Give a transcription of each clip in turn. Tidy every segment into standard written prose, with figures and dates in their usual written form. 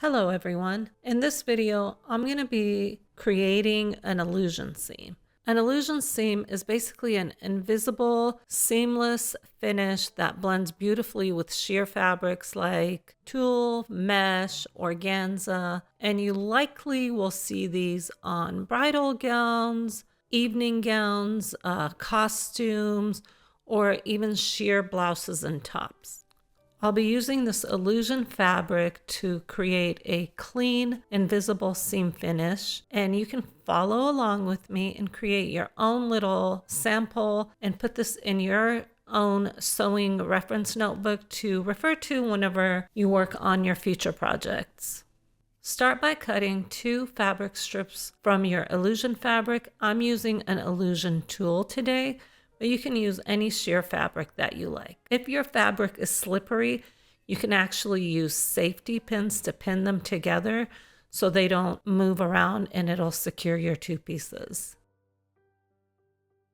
Hello everyone. In this video, I'm going to be creating an illusion seam. An illusion seam is basically an invisible, seamless finish that blends beautifully with sheer fabrics like tulle, mesh, organza, and you likely will see these on bridal gowns, evening gowns, costumes, or even sheer blouses and tops. I'll be using this illusion fabric to create a clean, invisible seam finish, and you can follow along with me and create your own little sample and put this in your own sewing reference notebook to refer to whenever you work on your future projects. Start by cutting 2 fabric strips from your illusion fabric. I'm using an illusion tulle today, but you can use any sheer fabric that you like. If your fabric is slippery, you can actually use safety pins to pin them together so they don't move around and it'll secure your 2 pieces.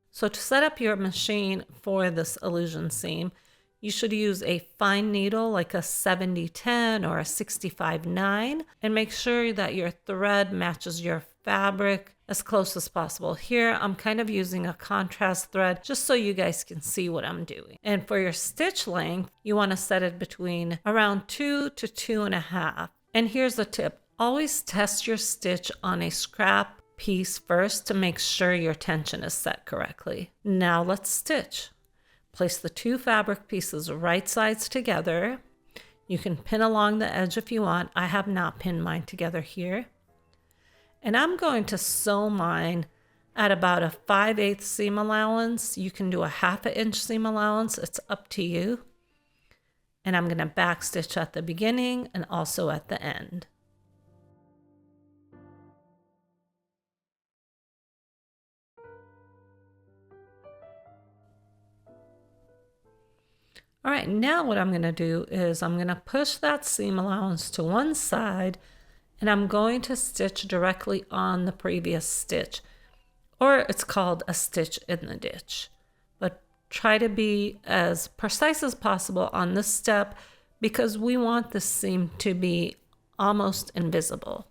So to set up your machine for this illusion seam, you should use a fine needle like a 70-10 or a 65-9 and make sure that your thread matches your fabric as close as possible. Here I'm kind of using a contrast thread just so you guys can see what I'm doing. And for your stitch length, you want to set it between around 2 to 2.5. And here's a tip. Always test your stitch on a scrap piece first to make sure your tension is set correctly. Now let's stitch. Place the 2 fabric pieces right sides together. You can pin along the edge if you want. I have not pinned mine together here. And I'm going to sew mine at about a 5/8 seam allowance. You can do a 1/2 inch seam allowance. It's up to you. And I'm going to back stitch at the beginning and also at the end. All right, now what I'm going to do is I'm going to push that seam allowance to one side and I'm going to stitch directly on the previous stitch, or it's called a stitch in the ditch. But try to be as precise as possible on this step because we want the seam to be almost invisible.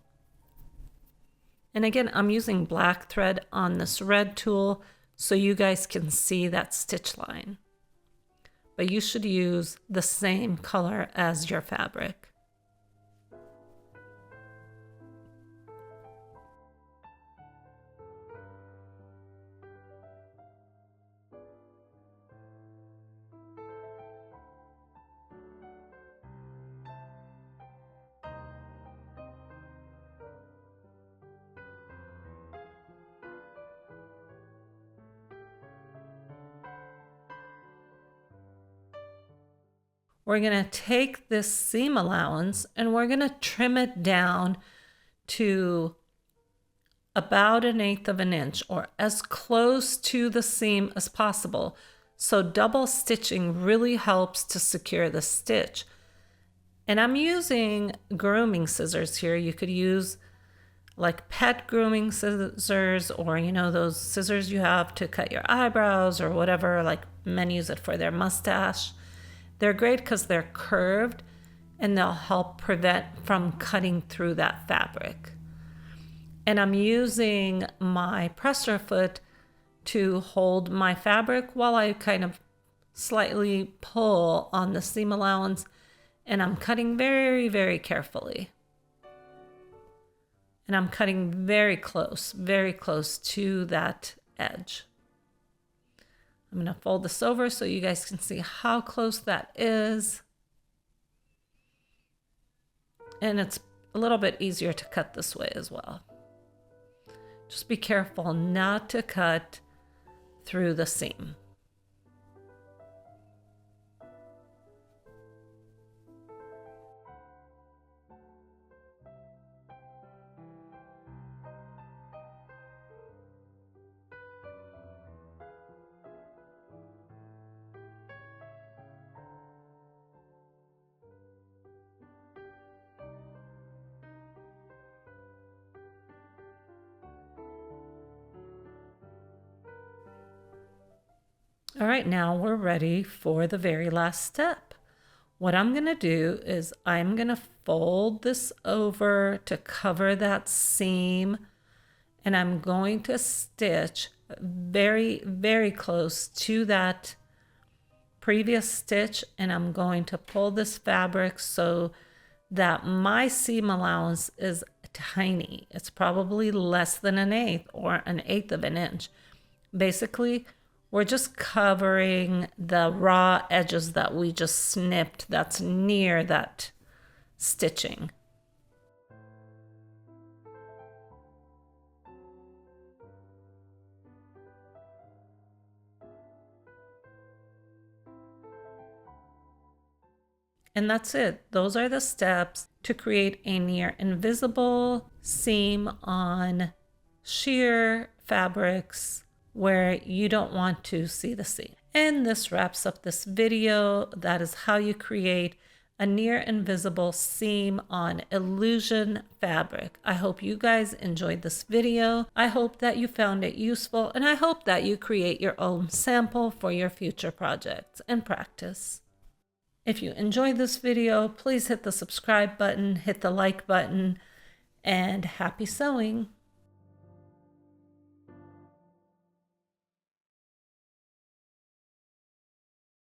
And again, I'm using black thread on this red tool so you guys can see that stitch line. But you should use the same color as your fabric. We're going to take this seam allowance and we're going to trim it down to about 1/8 of an inch or as close to the seam as possible. So double stitching really helps to secure the stitch. And I'm using grooming scissors here. You could use like pet grooming scissors or, those scissors you have to cut your eyebrows or whatever, like men use it for their mustache. They're great because they're curved and they'll help prevent from cutting through that fabric. And I'm using my presser foot to hold my fabric while I kind of slightly pull on the seam allowance, and I'm cutting very, very carefully. And I'm cutting very close to that edge. I'm going to fold this over so you guys can see how close that is. And it's a little bit easier to cut this way as well. Just be careful not to cut through the seam. All right, now we're ready for the very last step. What I'm going to do is I'm going to fold this over to cover that seam, and I'm going to stitch very, very close to that previous stitch, and I'm going to pull this fabric so that my seam allowance is tiny. It's probably less than an eighth or an eighth of an inch. Basically, we're just covering the raw edges that we just snipped that's near that stitching. And that's it. Those are the steps to create a near invisible seam on sheer fabrics where you don't want to see the seam. And this wraps up this video. That is how you create a near invisible seam on illusion fabric. I hope you guys enjoyed this video. I hope that you found it useful, and I hope that you create your own sample for your future projects and practice. If you enjoyed this video, please hit the subscribe button, hit the like button, and happy sewing!